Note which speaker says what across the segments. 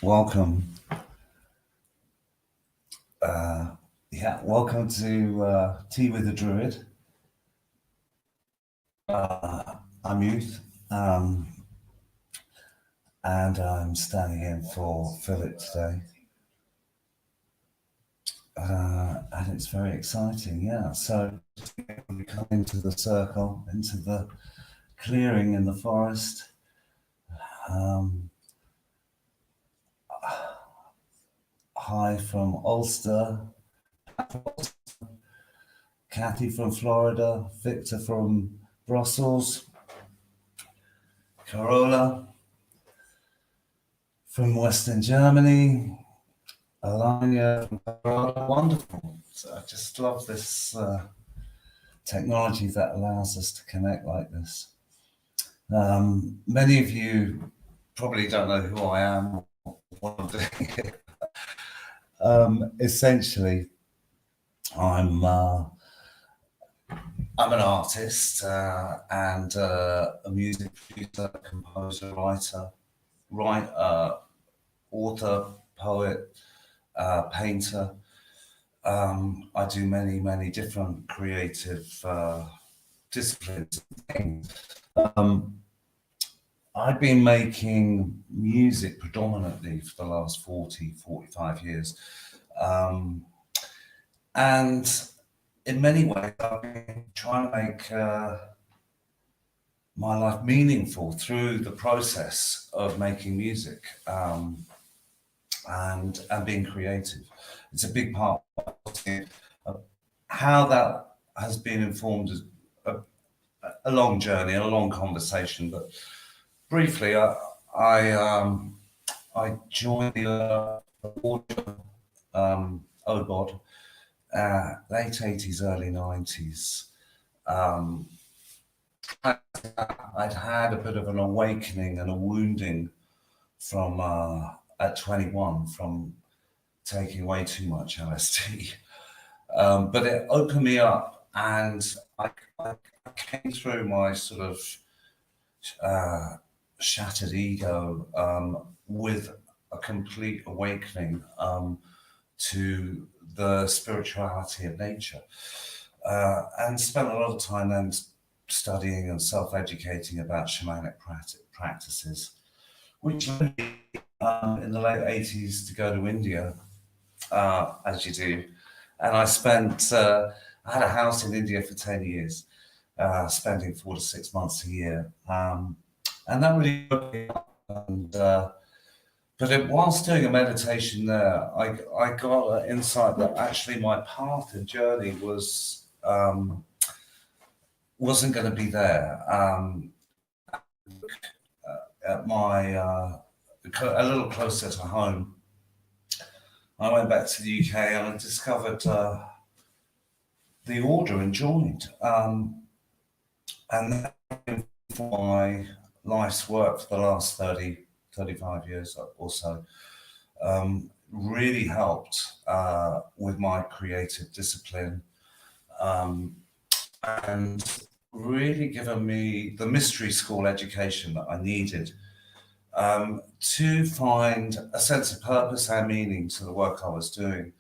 Speaker 1: Welcome. Welcome to Tea with the Druid. I'm Youth, and I'm standing in for Philip today. And it's very exciting, yeah. So we come into the circle, into the clearing in the forest. Hi from Ulster, Kathy from Florida, Victor from Brussels, Carola from Western Germany, Alanya from Colorado. Wonderful. So I just love this technology that allows us to connect like this. Many of you probably don't know who I am or what I'm doing. Essentially, I'm an artist and a music producer, composer, writer, author, poet, painter. I do many different creative disciplines and things. I've been making music predominantly for the last 45 years. And in many ways, I've been trying to make my life meaningful through the process of making music and being creative. It's a big part of how that has been informed as a long journey, a long conversation. But briefly, I joined the audio OBOD, late 80s, early 90s. I'd had a bit of an awakening and a wounding from at 21 from taking way too much LSD. But it opened me up, and I came through my sort of shattered ego with a complete awakening to the spirituality of nature, and spent a lot of time then studying and self-educating about shamanic practices, which led me in the late 80s to go to India, as you do. And I had a house in India for 10 years, spending 4 to 6 months a year. And that really opened me up. But whilst doing a meditation there, I got an insight that actually my path and journey wasn't going to be there. At a little closer to home, I went back to the UK and I discovered the order and joined. And that for my life's work for the last 35 years or so, really helped with my creative discipline, and really given me the mystery school education that I needed to find a sense of purpose and meaning to the work I was doing,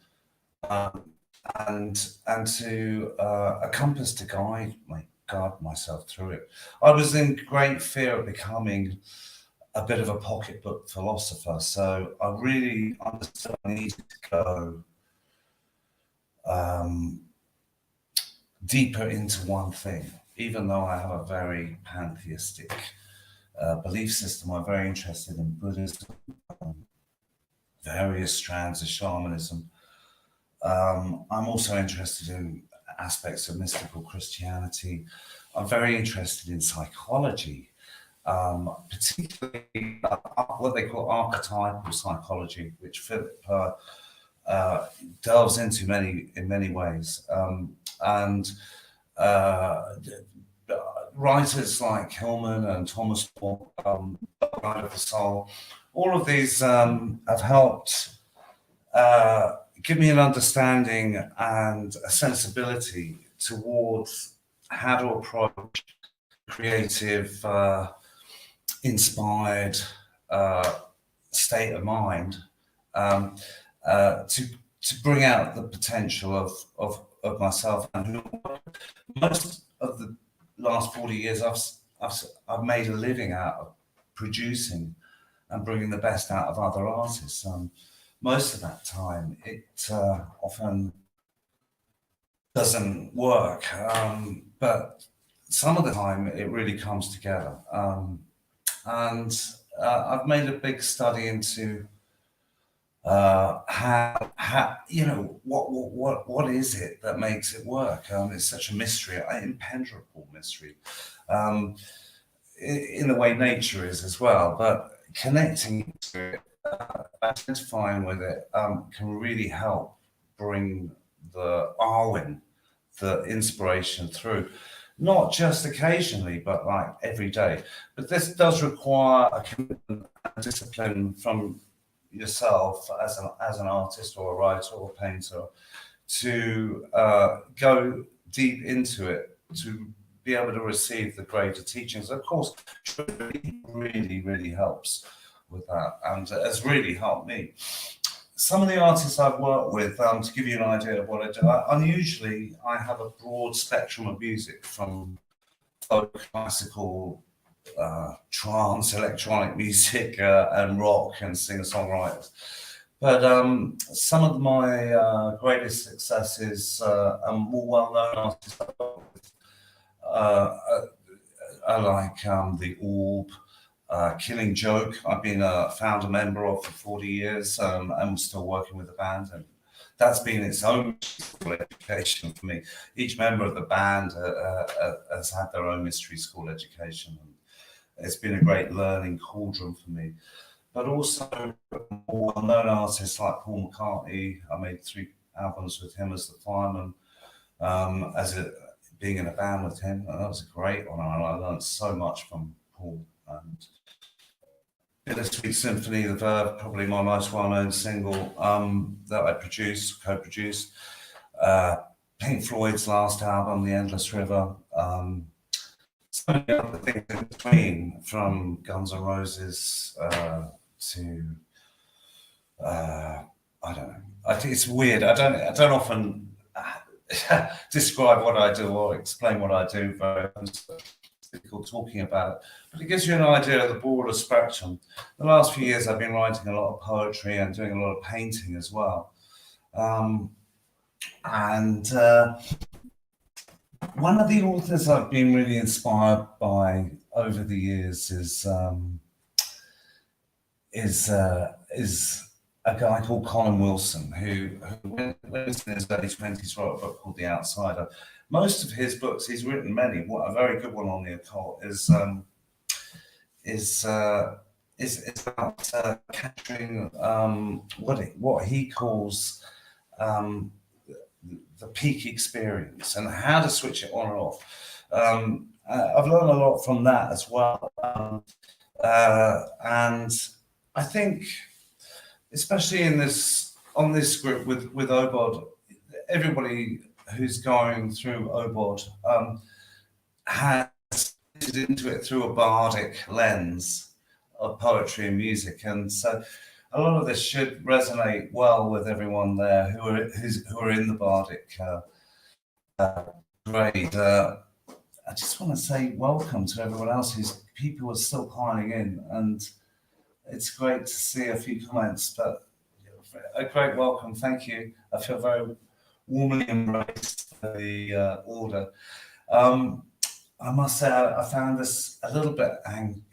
Speaker 1: and to a compass to guide myself through it. I was in great fear of becoming a bit of a pocketbook philosopher, so I really understood I needed to go deeper into one thing. Even though I have a very pantheistic belief system, I'm very interested in Buddhism, various strands of shamanism. I'm also interested in aspects of mystical Christianity. I'm very interested in psychology, particularly what they call archetypal psychology, which Philip delves into in many ways. And writers like Hillman and Thomas More, Light of the Soul, all of these have helped give me an understanding and a sensibility towards how to approach creative, inspired state of mind, um, to bring out the potential of myself. And most of the last 40 years, I've made a living out of producing and bringing the best out of other artists. Most of that time, it often doesn't work, but some of the time it really comes together. And I've made a big study into how what is it that makes it work? It's such a mystery, an impenetrable mystery, um, in the way nature is as well. But connecting to it, identifying with it, can really help bring the Arwen, the inspiration through, not just occasionally, but like every day. But this does require a commitment and discipline from yourself as an artist or a writer or a painter to go deep into it, to be able to receive the greater teachings. Of course, really helps with that, and has really helped me. Some of the artists I've worked with, to give you an idea of what I do, unusually I have a broad spectrum of music, from folk, classical, trance, electronic music, and rock and singer-songwriters. But some of my greatest successes and more well-known artists I've worked with, I like the Orb, Killing Joke. I've been a founder member of for 40 years. I'm still working with the band, and that's been its own school education for me. Each member of the band has had their own mystery school education, and it's been a great learning cauldron for me. But also more well-known artists like Paul McCartney. I made 3 albums with him as the fireman, being in a band with him. And that was a great honor, and I learned so much from Paul. And Bittersweet Symphony, The Verve, probably my most well-known single that I co-produced. Pink Floyd's last album, The Endless River. So many other things in between, from Guns N' Roses to I don't know. I think it's weird. I don't often describe what I do or explain what I do very often. It's difficult talking about it, but it gives you an idea of the broader spectrum. The last few years, I've been writing a lot of poetry and doing a lot of painting as well. And one of the authors I've been really inspired by over the years is a guy called Colin Wilson, who when he was in his early 20s, wrote a book called The Outsider. Most of his books, he's written many. A very good one on the occult is about capturing what he calls the peak experience and how to switch it on and off. I've learned a lot from that as well, and I think, especially on this group with OBOD, everybody who's going through OBOD has entered into it through a bardic lens of poetry and music, and so a lot of this should resonate well with everyone there who are in the bardic grade. I just want to say welcome to everyone else. People are still piling in, and it's great to see a few comments, but a great welcome. Thank you. I feel very warmly embraced for the order. I must say I found this a little bit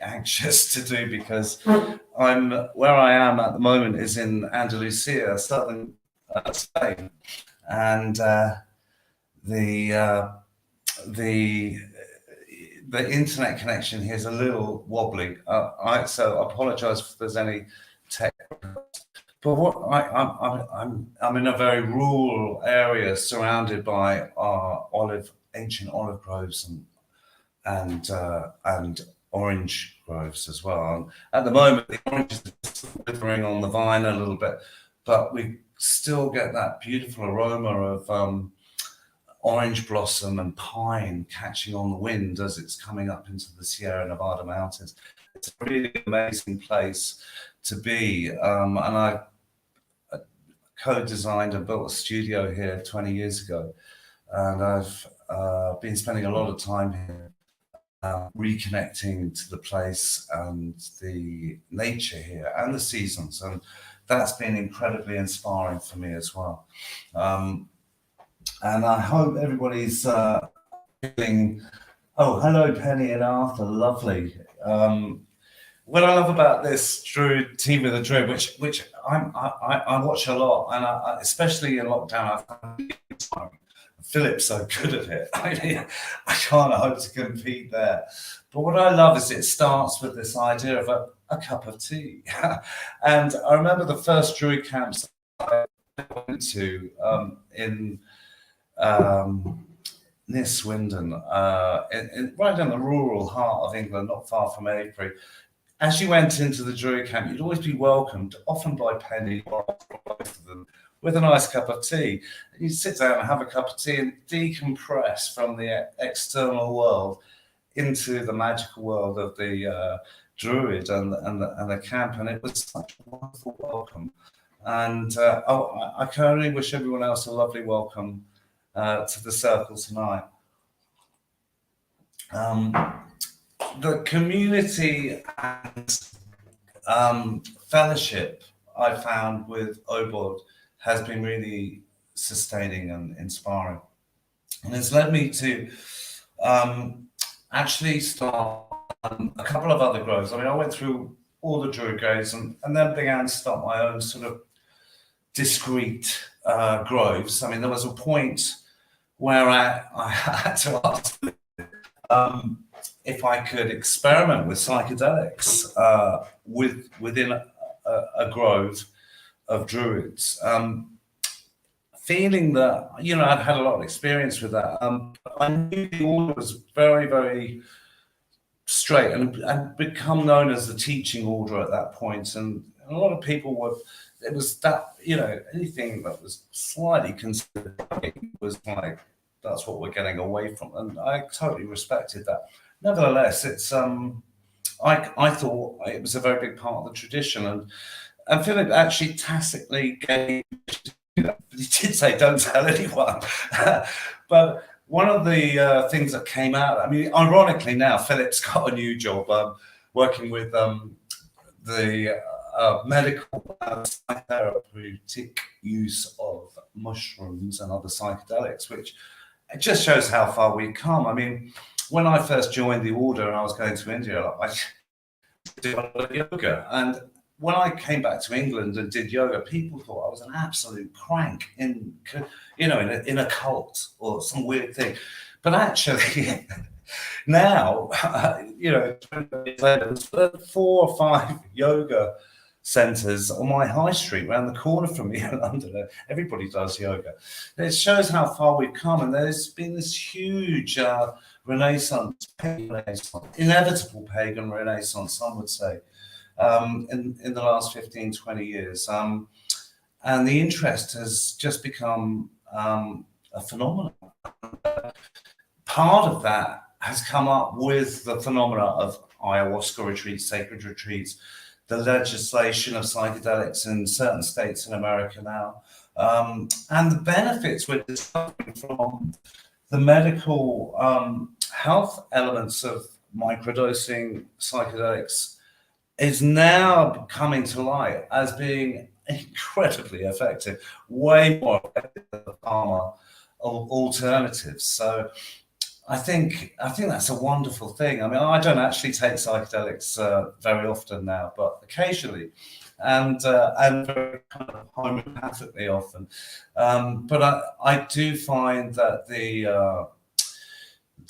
Speaker 1: anxious to do, because where I am at the moment is in Andalusia, southern Spain, and the internet connection here is a little wobbly. So I apologise if there's any tech. But I'm in a very rural area, surrounded by ancient olive groves and orange groves as well. And at the moment, the oranges are withering on the vine a little bit, but we still get that beautiful aroma of orange blossom and pine catching on the wind as it's coming up into the Sierra Nevada mountains. It's a really amazing place to be. And I co-designed and built a studio here 20 years ago. And I've been spending a lot of time here, reconnecting to the place and the nature here and the seasons. And that's been incredibly inspiring for me as well. And I hope everybody's feeling, oh, hello, Penny and Arthur, lovely. What I love about this Druid team with the Druid, which I watch a lot, and especially in lockdown, I find Philip's so good at it. I can't hope to compete there. But what I love is it starts with this idea of a cup of tea. And I remember the first Druid camps I went to near Swindon, right in the rural heart of England, not far from Avebury. As you went into the Druid camp, you'd always be welcomed, often by Penny or both of them, with a nice cup of tea. And you'd sit down and have a cup of tea and decompress from the external world into the magical world of the Druid and the camp. And it was such a wonderful welcome. And I can only wish everyone else a lovely welcome to the circle tonight. The community and fellowship I found with OBOD has been really sustaining and inspiring. And it's led me to actually start a couple of other groves. I mean, I went through all the Druid groves and then began to start my own sort of discrete groves. I mean, there was a point where I had to ask if I could experiment with psychedelics within a grove of Druids. Feeling that, I'd had a lot of experience with that. I knew the order was very, very straight and become known as the teaching order at that point. And a lot of people it was that, anything that was slightly considered was like, that's what we're getting away from. And I totally respected that. Nevertheless, it's I thought it was a very big part of the tradition, and Philip actually tacitly gave. He did say, "Don't tell anyone." But one of the things that came out, I mean, ironically, now Philip's got a new job working with the medical therapeutic use of mushrooms and other psychedelics, which it just shows how far we've come. I mean, when I first joined the order and I was going to India, I did a lot of yoga. And when I came back to England and did yoga, people thought I was an absolute crank in a cult or some weird thing. But actually, now, 20 years later, there's 4 or 5 yoga centres on my high street around the corner from me in London. Everybody does yoga. It shows how far we've come, and there's been this huge renaissance, inevitable pagan renaissance, some would say, in the last 15, 20 years. And the interest has just become a phenomenon. Part of that has come up with the phenomena of ayahuasca retreats, sacred retreats, the legislation of psychedelics in certain states in America now, and the benefits we're discovering from the medical health elements of microdosing psychedelics is now coming to light as being incredibly effective, way more effective than the pharma alternatives. So I think that's a wonderful thing. I mean, I don't actually take psychedelics very often now, but occasionally, and very kind of homeopathically often. But I do find that the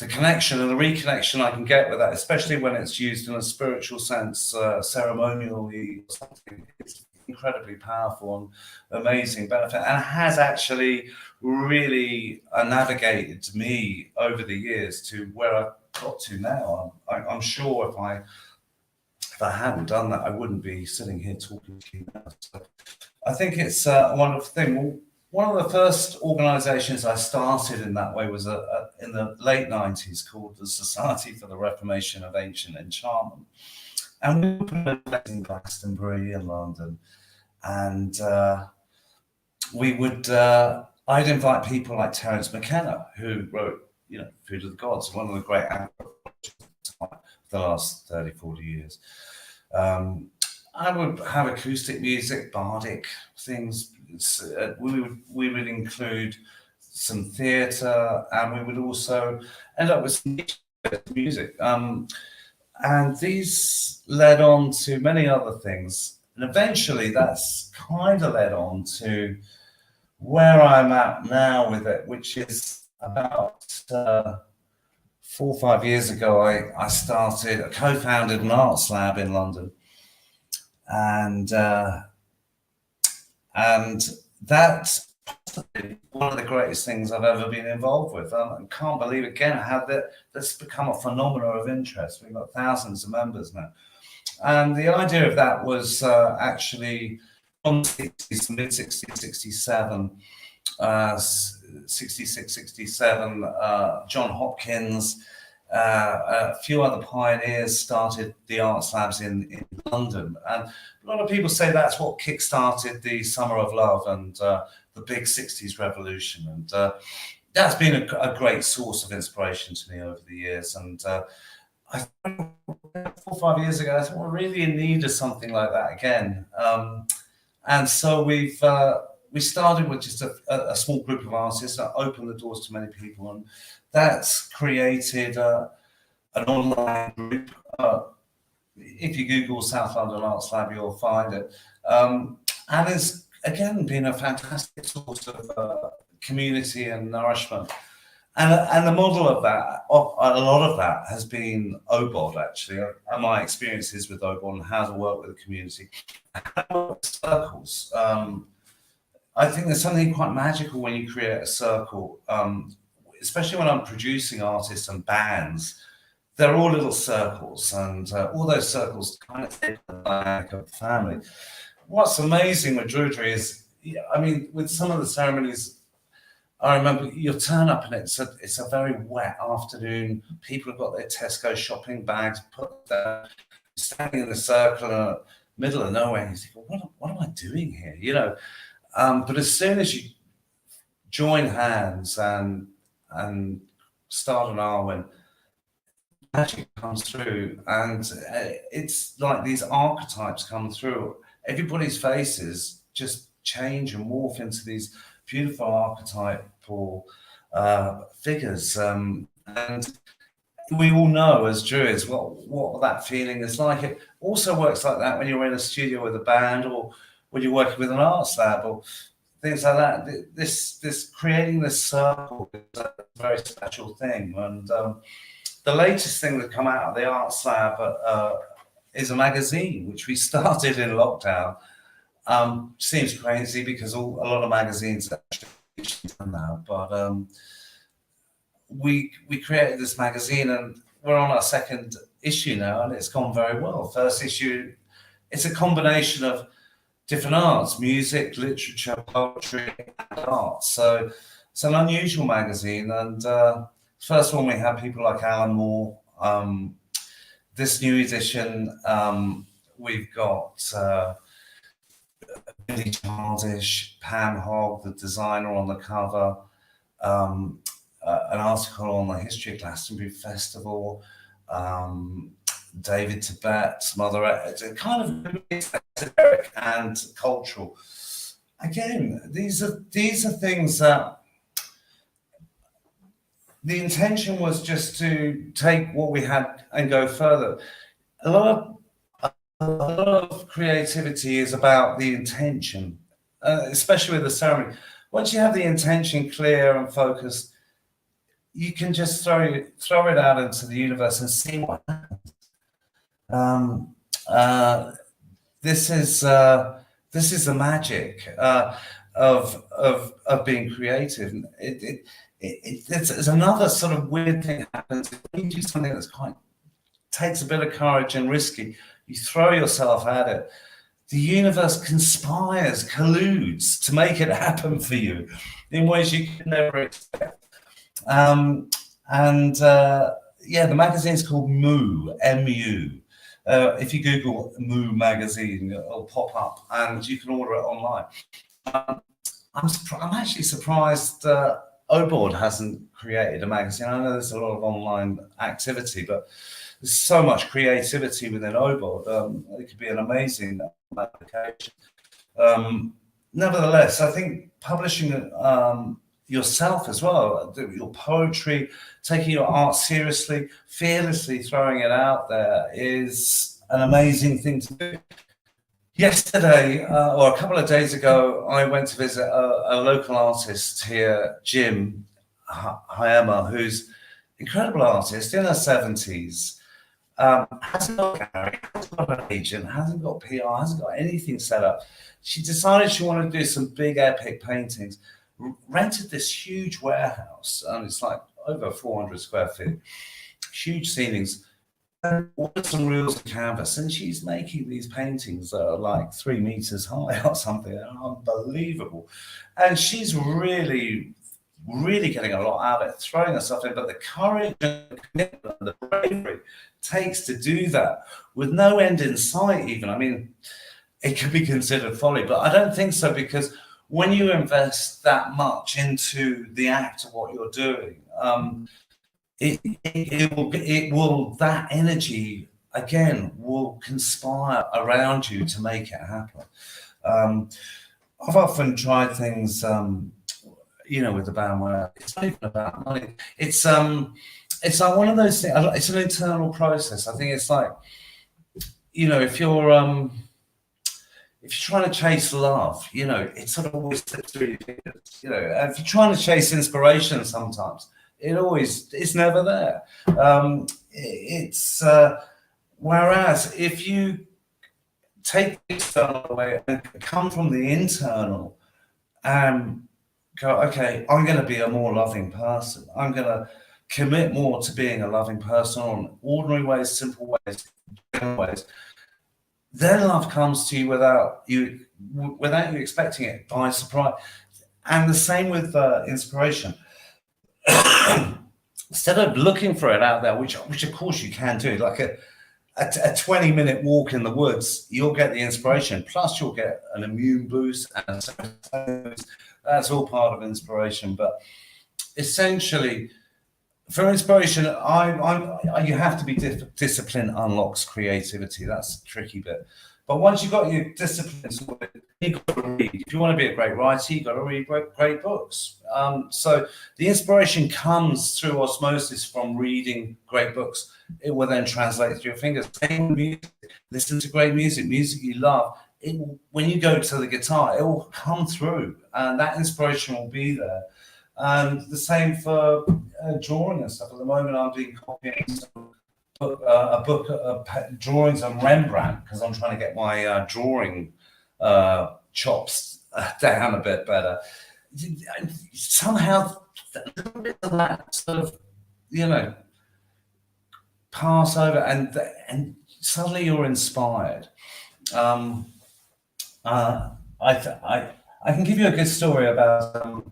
Speaker 1: connection and the reconnection I can get with that, especially when it's used in a spiritual sense, ceremonially, or something, it's incredibly powerful and amazing benefit, and has actually really navigated me over the years to where I've got to now. I'm sure if I hadn't done that, I wouldn't be sitting here talking to you now. So I think it's a wonderful thing. Well, one of the first organisations I started in that way was in the late 90s, called the Society for the Reformation of Ancient Enchantment. And we would put an event in Glastonbury in London, and we would. I'd invite people like Terence McKenna, who wrote, Food of the Gods, one of the great anthropologists of the last 30, 40 years. I would have acoustic music, bardic things. We would include some theatre, and we would also end up with some music. And these led on to many other things. And eventually that's kind of led on to where I'm at now with it, which is about 4 or 5 years ago, I co-founded an arts lab in London. And that's one of the greatest things I've ever been involved with. I can't believe again how that's become a phenomenon of interest. We've got thousands of members now. And the idea of that was actually from the 60s, mid-60s, 67, 66, 67, John Hopkins, a few other pioneers started the arts labs in London. And a lot of people say that's what kick-started the Summer of Love and the big 60s revolution. And that's been a great source of inspiration to me over the years. And I 4 or 5 years ago, I thought we're really in need of something like that again. And so we started with just a small group of artists that opened the doors to many people, and that's created an online group. If you Google South London Arts Lab, you'll find it. And it's again been a fantastic source of community and nourishment. And the model of that, a lot of that has been OBOD, actually, and my experiences with OBOD and how to work with the community. Circles. I think there's something quite magical when you create a circle, especially when I'm producing artists and bands. They're all little circles, and all those circles kind of fit the dynamic of the family. What's amazing with Druidry is, I mean, with some of the ceremonies, I remember you'll turn up and it's a very wet afternoon. People have got their Tesco shopping bags put there, standing in the circle in the middle of nowhere. And you think, well, what am I doing here? But as soon as you join hands and start an hour when magic comes through, and it's like these archetypes come through. Everybody's faces just change and morph into these beautiful archetypal figures, and we all know as Druids what that feeling is like. It also works like that when you're in a studio with a band, or when you're working with an arts lab, or things like that. This creating this circle is a very special thing. And the latest thing that come out of the arts lab is a magazine which we started in lockdown. Seems crazy because a lot of magazines are actually done now, but we created this magazine and we're on our second issue now, and it's gone very well. First issue, it's a combination of different arts: music, literature, poetry, and art. So it's an unusual magazine. And first one, we had people like Alan Moore. This new edition, we've got Billy Childish, Pam Hogg, the designer, on the cover, an article on the history of Glastonbury Festival, David Tibet, some other, it's a kind of esoteric and cultural. Again, these are things that the intention was just to take what we had and go further. A lot of creativity is about the intention, especially with the ceremony. Once you have the intention clear and focused, you can just throw it out into the universe and see what happens. This is the magic of being creative. It's another sort of weird thing that happens when you do something that's takes a bit of courage and risky. You throw yourself at it. The universe conspires, colludes to make it happen for you in ways you could never expect. The magazine's called Mu, M-U. If you Google Moo magazine, it'll pop up, and you can order it online. I'm actually surprised Oboard hasn't created a magazine. I know there's a lot of online activity, but there's so much creativity within Oboard. It could be an amazing application. Nevertheless, I think publishing yourself as well, your poetry, taking your art seriously, fearlessly throwing it out there is an amazing thing to do. Yesterday, or a couple of days ago, I went to visit a local artist here, Jim Hyema, who's an incredible artist in her 70s. Hasn't got a gallery, hasn't got an agent, hasn't got PR, hasn't got anything set up. She decided she wanted to do some big epic paintings, rented this huge warehouse, and it's like over 400 square feet, huge ceilings, ordered some reels of canvas, and she's making these paintings that are like 3 meters high or something. Unbelievable. And she's really getting a lot out of it, throwing herself in, but the courage and the commitment and the bravery it takes to do that with no end in sight even. I mean, it could be considered folly, but I don't think so, because when you invest that much into the act of what you're doing, it will, that energy again will conspire around you to make it happen. I've often tried things, with the band where it's not even about money. It's like one of those things. It's an internal process. I think it's like, if you're trying to chase love, it sort of always slips through your fingers. If you're trying to chase inspiration, sometimes it's never there. Whereas if you take the external away and come from the internal and go, okay, I'm going to be a more loving person. I'm going to commit more to being a loving person on ordinary ways, simple ways, general ways. Then love comes to you without you expecting it, by surprise. And the same with inspiration. Instead of looking for it out there, which of course you can do, like a 20-minute walk in the woods, you'll get the inspiration. Plus, you'll get an immune boost and that's all part of inspiration. But essentially, for inspiration, you have to be discipline unlocks creativity. That's the tricky bit. But once you've got your disciplines, you've got to read. If you want to be a great writer, you've got to read great books. So the inspiration comes through osmosis from reading great books. It will then translate through your fingers. Same with music. Listen to great music you love. When you go to the guitar, it will come through, and that inspiration will be there. And the same for drawing and stuff. At the moment, I'm doing copying a book of drawings on Rembrandt, because I'm trying to get my drawing chops down a bit better. Somehow, a little bit of that sort of, pass over, and suddenly you're inspired. I can give you a good story about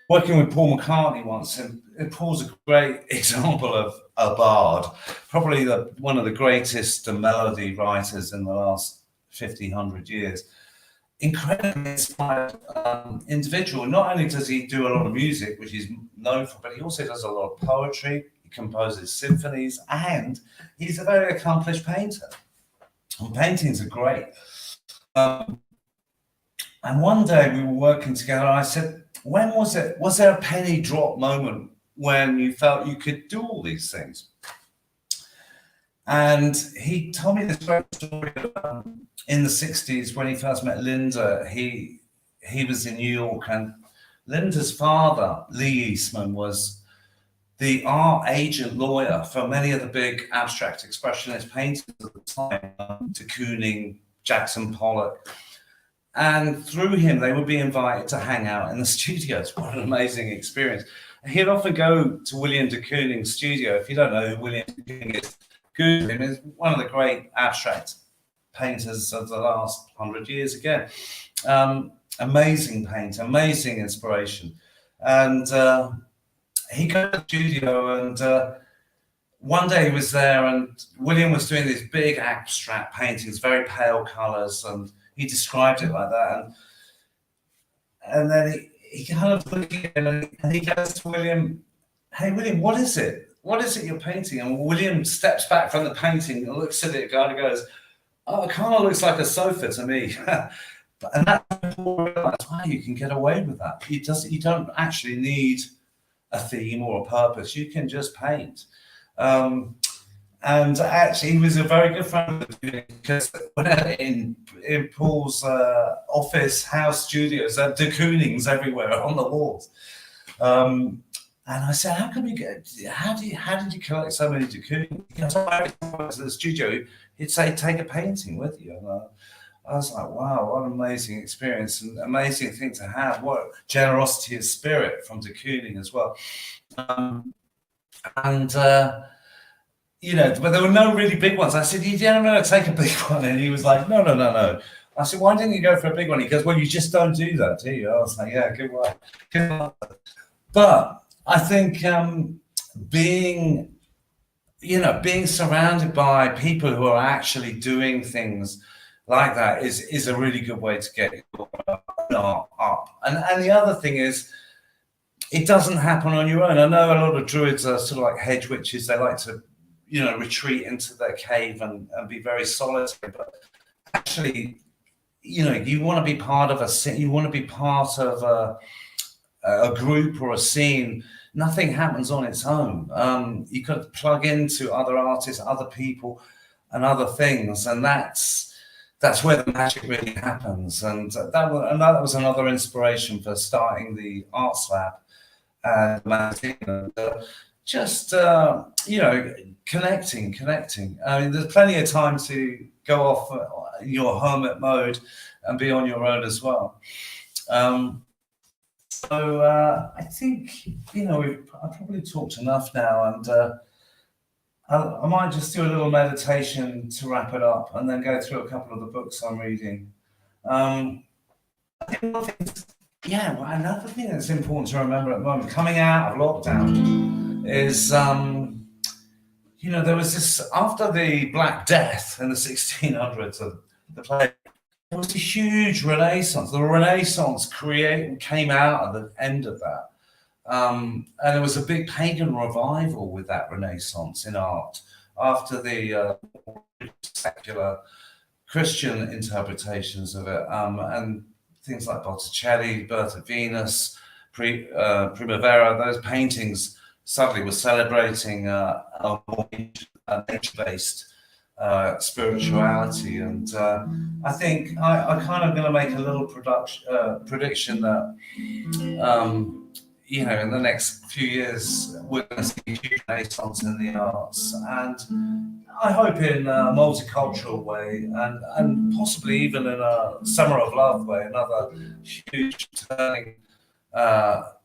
Speaker 1: working with Paul McCartney once, and Paul's a great example of a bard, probably one of the greatest melody writers in the last 100 years. Incredibly inspired individual. Not only does he do a lot of music, which he's known for, but he also does a lot of poetry. He composes symphonies, and he's a very accomplished painter. And paintings are great. And one day we were working together, and I said, when was it? Was there a penny drop moment when you felt you could do all these things? And he told me this great story about in the 60s when he first met Linda. He was in New York, and Linda's father, Lee Eastman, was the art agent lawyer for many of the big abstract expressionist painters at the time, de Kooning, Jackson Pollock. And through him, they would be invited to hang out in the studios. What an amazing experience. He'd often go to William de Kooning's studio. If you don't know who William de Kooning is, Google him. He's one of the great abstract painters of the last 100 years again. Amazing painter, amazing inspiration. And he goes to the studio, and one day he was there, and William was doing these big abstract paintings, very pale colours, and he described it like that. And then he kind of looked at him, and he goes to William, "Hey, William, what is it? What is it you're painting?" And William steps back from the painting and looks at it, and goes, "Oh, it kind of looks like a sofa to me." And that's why you can get away with that. You don't actually need a theme or a purpose. You can just paint. And actually, he was a very good friend of me, because in Paul's office, house, studios, there are de Koonings everywhere on the walls. And I said, "How did you collect so many de Koonings?" He goes, "I went to the studio, he'd say, 'Take a painting with you.'" And I was like, wow, what an amazing experience, and amazing thing to have. What generosity of spirit from de Kooning as well. You know, but there were no really big ones. I said, "You don't want to take a big one?" And he was like, no. I said, "Why didn't you go for a big one?" He goes, "Well, you just don't do that, do you?" I was like, "Yeah, good one. Good one." But I think being surrounded by people who are actually doing things like that is a really good way to get your art up. And the other thing is, it doesn't happen on your own. I know a lot of Druids are sort of like hedge witches. They like to, retreat into their cave and be very solitary. But actually, you want to be part of a group or a scene. Nothing happens on its own. You could plug into other artists, other people, and other things, and that's where the magic really happens. And that was another inspiration for starting the Arts Lab and magazine. Just connecting. I mean, there's plenty of time to go off your hermit mode and be on your own as well. So I think I've probably talked enough now, and I might just do a little meditation to wrap it up, and then go through a couple of the books I'm reading. I think another thing that's important to remember at the moment, coming out of lockdown, is there was this, after the Black Death in the 1600s of the plague, there was a huge renaissance. The Renaissance came out at the end of that. And there was a big pagan revival with that Renaissance in art after the secular Christian interpretations of it, and things like Botticelli, Birth of Venus, Primavera. Those paintings suddenly were celebrating a more nature-based spirituality, and I think I kind of going to make a little prediction that in the next few years we're going to see a huge renaissance in the arts, and I hope in a multicultural way, and possibly even in a summer of love way, another huge turning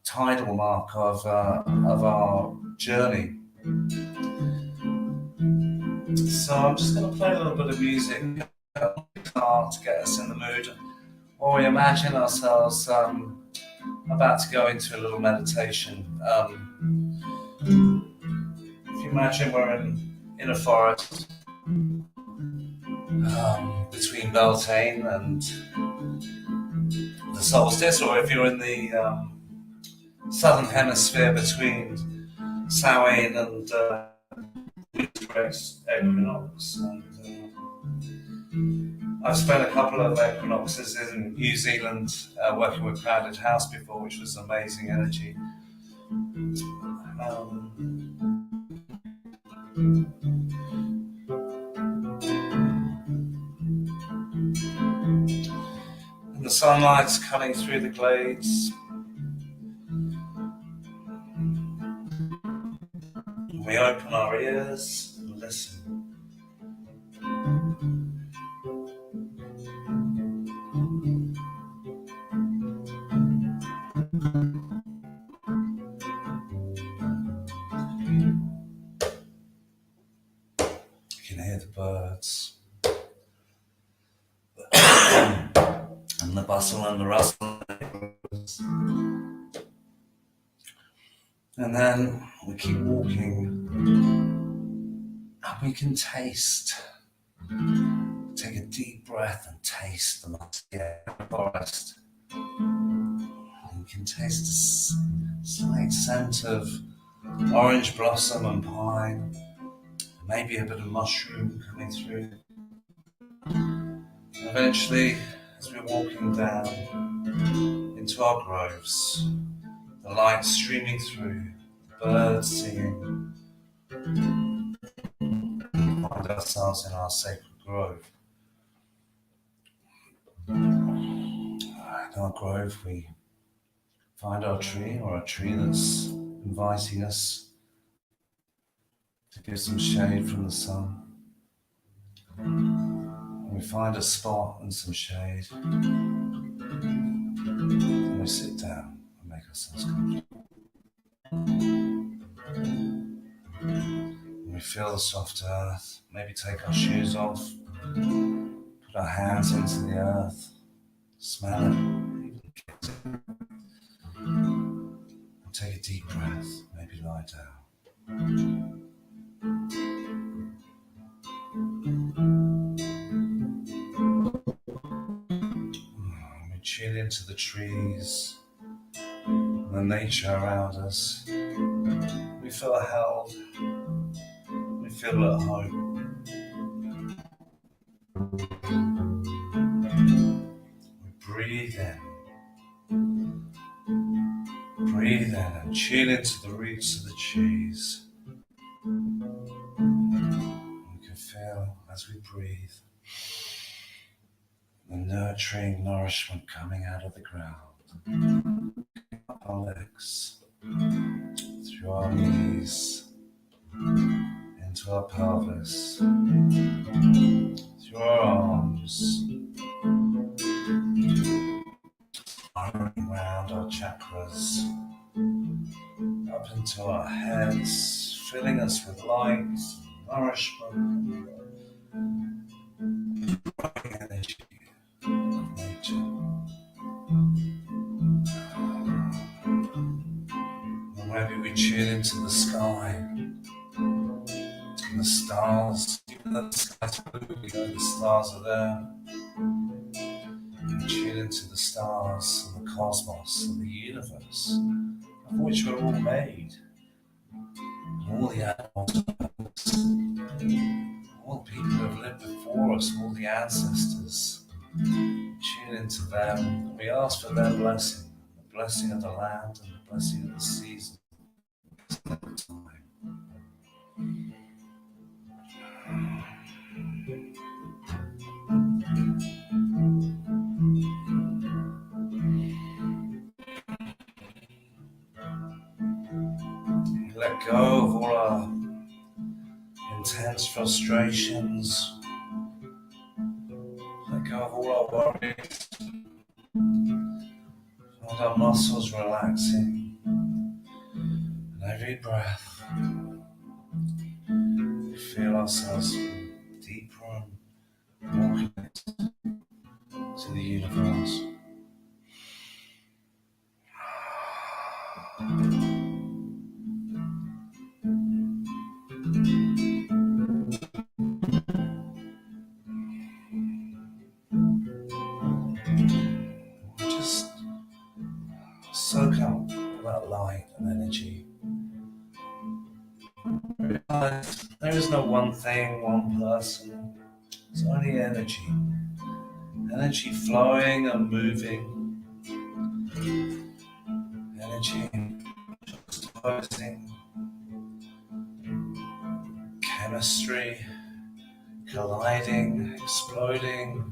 Speaker 1: tidal mark of our journey. So I'm just going to play a little bit of music to get us in the mood, while we imagine ourselves about to go into a little meditation. If you imagine we're in a forest between Beltane and the solstice, or if you're in the southern hemisphere between Samhain and winter equinox. And I've spent a couple of equinoxes in New Zealand working with Crowded House before, which was amazing energy. And the sunlight's cutting through the glades. And we open our ears and listen. Birds and the bustle and the rustle, and then we keep walking, We can taste. Take a deep breath and taste the musky forest. You can taste a slight scent of orange blossom and pine, maybe a bit of mushroom coming through. And eventually, as we're walking down into our groves, the light streaming through, birds singing, we find ourselves in our sacred grove. In our grove, we find our tree, or a tree that's inviting us to give some shade from the sun. And we find a spot and some shade, and we sit down and make ourselves comfortable. And we feel the soft earth, maybe take our shoes off, put our hands into the earth, smell it, even kiss it, and take a deep breath, maybe lie down. We tune into the trees, the nature around us. We feel held, we feel at home. We breathe in and tune into the roots of the trees. We can feel as we breathe the nurturing nourishment coming out of the ground, up our legs, through our knees, into our pelvis, through our arms, spiraling around our chakras, up into our heads, filling us with light, nourishment, growing energy of nature. Or maybe we tune into the sky and the stars. Even though the sky's blue, we know the stars are there. We tune into the stars and the cosmos and the universe, of which we're all made. All the animals, all the people who have lived before us, all the ancestors. Tune into them. We ask for their blessing, the blessing of the land and the blessing of the season, the blessing of the time. Let go of all our intense frustrations. Let go of all our worries. Find our muscles relaxing. And every breath, we feel ourselves deeper and more connected to the universe. Just soak up that light and energy. Realize there is no one thing, one person. It's only energy. Energy flowing and moving. Energy juxtaposing. Chemistry colliding, exploding.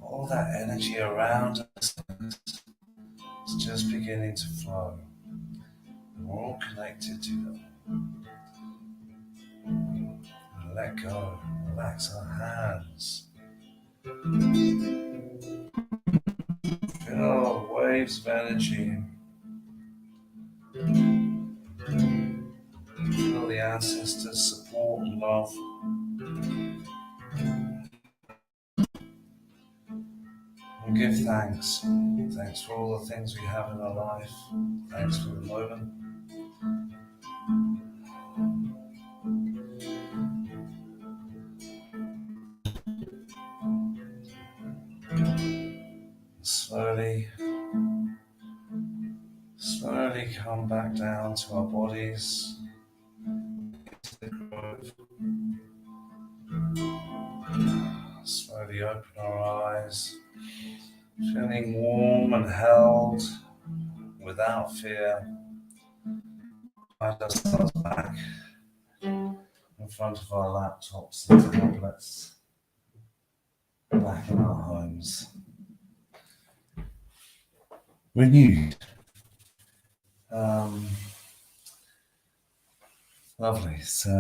Speaker 1: All that energy around us is just beginning to flow. And we're all connected to it. And let go, relax our hands. Feel waves of energy. Feel the ancestors' support and love. And give thanks. Thanks for all the things we have in our life. Thanks for the moment. come back down to our bodies, into the groove. Slowly open our eyes, feeling warm and held without fear. Find ourselves back in front of our laptops and tablets, back in our homes. Renewed. Lovely. So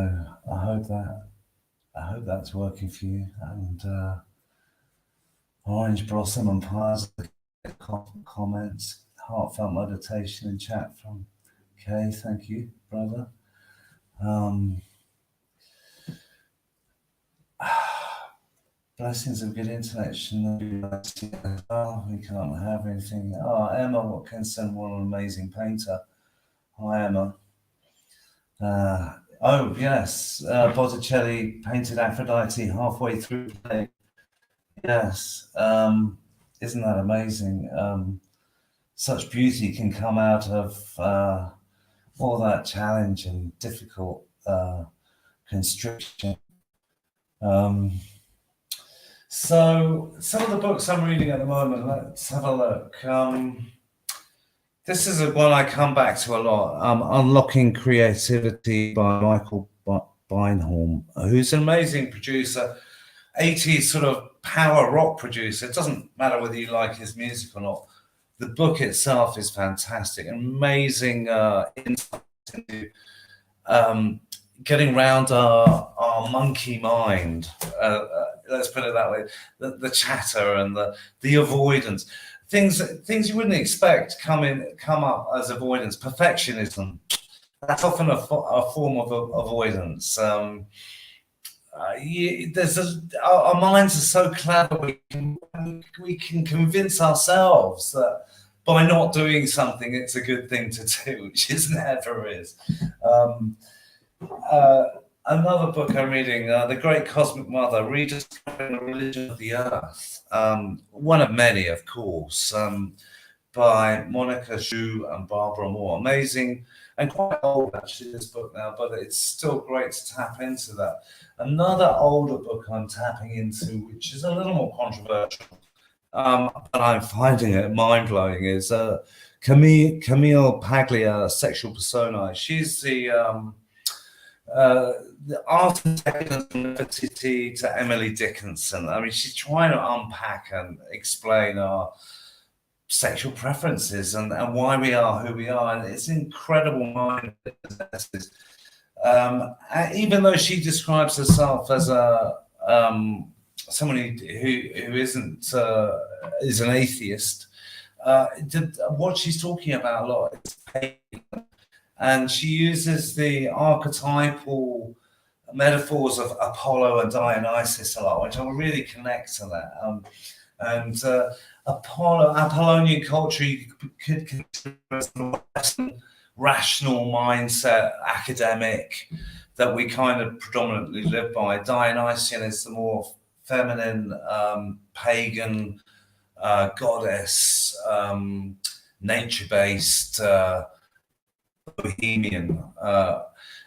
Speaker 1: I hope that's working for you. And Orange Blossom and Pies comments, heartfelt meditation in chat from Kay. Thank you, brother. Blessings of good internet. We can't have anything. Oh, Emma Watkinson, what an amazing painter. Hi, Emma. Oh, yes. Botticelli painted Aphrodite halfway through the day. Yes. Isn't that amazing? Such beauty can come out of all that challenge and difficult constriction. So some of the books I'm reading at the moment, let's have a look. This is one I come back to a lot, Unlocking Creativity by Michael Beinhorn, who's an amazing producer, 80s sort of power rock producer. It doesn't matter whether you like his music or not. The book itself is fantastic, amazing insight into getting around our monkey mind. Let's put it that way: the chatter and the avoidance, things you wouldn't expect come up as avoidance. Perfectionism, that's often a form of avoidance. Our minds are so clever. We can convince ourselves that by not doing something, it's a good thing to do, which it never is. Another book I'm reading, The Great Cosmic Mother, Rediscovering the Religion of the Earth. One of many, of course, by Monica Zhu and Barbara Moore. Amazing and quite old, actually, this book now, but it's still great to tap into that. Another older book I'm tapping into, which is a little more controversial, but I'm finding it mind-blowing, is Camille Paglia, Sexual Persona. She's the art and technicity to Emily Dickinson. I mean, she's trying to unpack and explain our sexual preferences and why we are who we are, and it's incredible mind possesses. Even though she describes herself as someone who isn't is an atheist, what she's talking about a lot is pain. And she uses the archetypal metaphors of Apollo and Dionysus a lot, which I will really connect to that. Apollonian culture you could consider as the Western rational mindset, academic, that we kind of predominantly live by. Dionysian is the more feminine, pagan, goddess, nature-based, bohemian.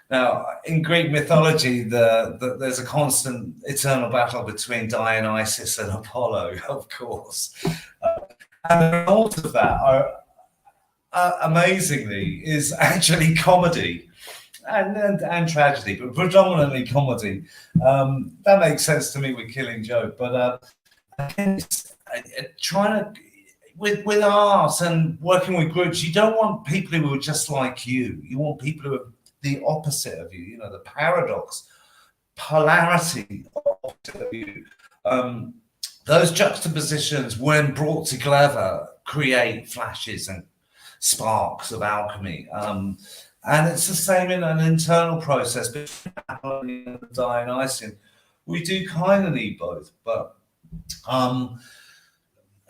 Speaker 1: Now, in Greek mythology, there's a constant eternal battle between Dionysus and Apollo, of course. And the result of that, amazingly, is actually comedy and tragedy, but predominantly comedy. That makes sense to me with Killing Joke, but again, trying to... With art and working with groups, you don't want people who are just like you. You want people who are the opposite of you. You know, the paradox, polarity opposite of you. Those juxtapositions, when brought together, create flashes and sparks of alchemy. And it's the same in an internal process between Apollonian and Dionysian. We do kind of need both, but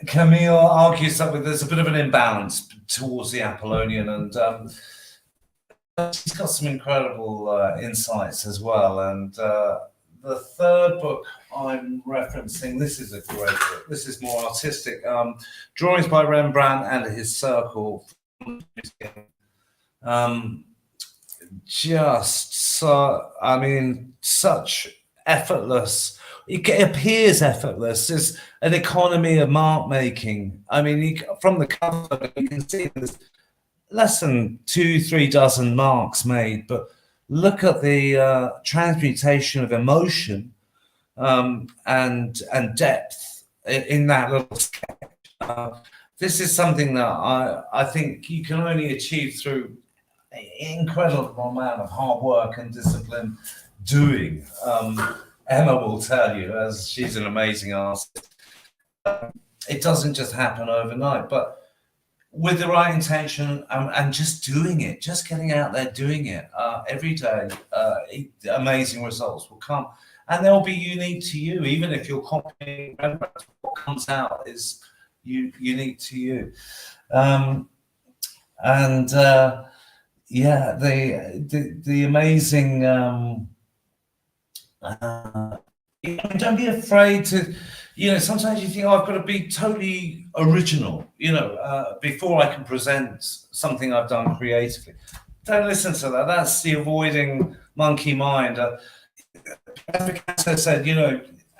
Speaker 1: Camille argues that there's a bit of an imbalance towards the Apollonian, and she's got some incredible insights as well. And the third book I'm referencing, this is a great book. This is more artistic. Drawings by Rembrandt and His Circle, Just so, I mean, such effortless. It appears effortless. There's an economy of mark making. I mean, from the cover, you can see there's less than 2-3 dozen marks made, but look at the transmutation of emotion and depth in that little sketch. This is something that I think you can only achieve through an incredible amount of hard work and discipline doing. Emma will tell you, as she's an amazing artist, it doesn't just happen overnight, but with the right intention and just doing it, just getting out there doing it every day, amazing results will come, and they'll be unique to you. Even if you're copying, remember, what comes out is unique to you. Yeah, the amazing. Don't be afraid to, sometimes you think, oh, I've got to be totally original, before I can present something I've done creatively. Don't listen to that. That's the avoiding monkey mind. Picasso said,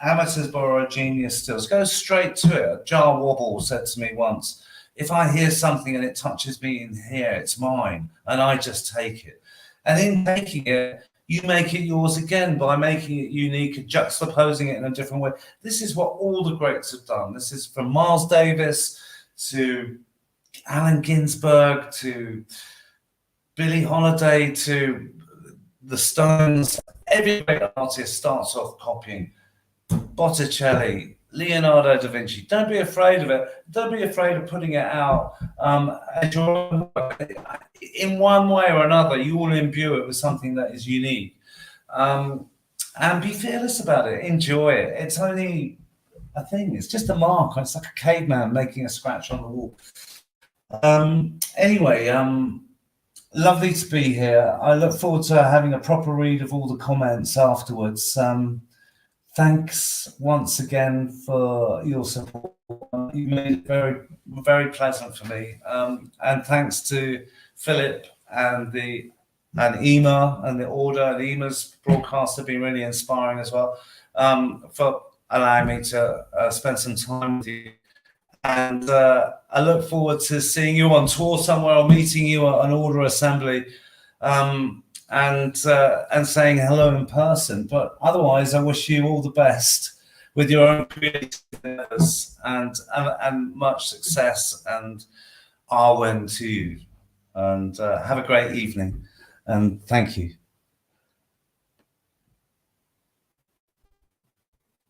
Speaker 1: amateurs borrow genius stills. Go straight to it. Jar Wobble said to me once, if I hear something and it touches me in here, it's mine, and I just take it. And in taking it, you make it yours again by making it unique and juxtaposing it in a different way. This is what all the greats have done. This is from Miles Davis to Allen Ginsberg to Billie Holiday to the Stones. Every great artist starts off copying. Botticelli, Leonardo da Vinci. Don't be afraid of it. Don't be afraid of putting it out as your own work. In one way or another, you will imbue it with something that is unique. And be fearless about it. Enjoy it. It's only a thing. It's just a mark. It's like a caveman making a scratch on the wall. Anyway, lovely to be here. I look forward to having a proper read of all the comments afterwards. Thanks once again for your support. You made it very, very pleasant for me. And thanks to Philip and Ema and the order. The Ema's broadcasts have been really inspiring as well, for allowing me to spend some time with you. And I look forward to seeing you on tour somewhere or meeting you at an order assembly. And saying hello in person. But otherwise, I wish you all the best with your own creative endeavors and much success and Arwen to you. And have a great evening. And thank you.